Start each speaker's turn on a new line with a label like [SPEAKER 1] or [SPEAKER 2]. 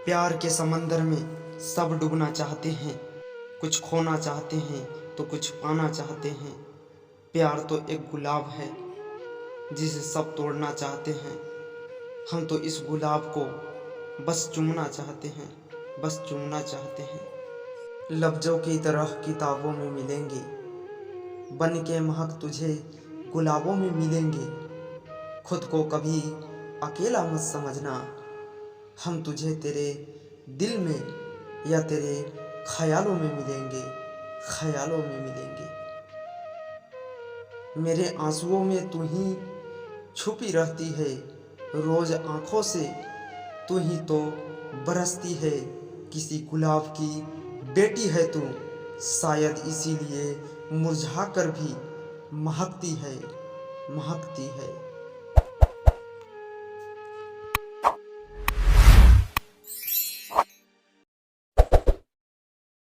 [SPEAKER 1] प्यार के समंदर में सब डूबना चाहते हैं, कुछ खोना चाहते हैं तो कुछ पाना चाहते हैं। प्यार तो एक गुलाब है जिसे सब तोड़ना चाहते हैं। हम तो इस गुलाब को बस चूमना चाहते हैं, बस चूमना चाहते हैं। लफ्ज़ों की तरह किताबों में मिलेंगे, बन के महक तुझे गुलाबों में मिलेंगे। खुद को कभी अकेला मत समझना, हम तुझे तेरे दिल में या तेरे ख्यालों में मिलेंगे, ख्यालों में मिलेंगे। मेरे आंसुओं में तू ही छुपी रहती है, रोज़ आँखों से तू ही तो बरसती है। किसी गुलाब की बेटी है तू, शायद इसीलिए मुरझा कर भी महकती है, महकती है।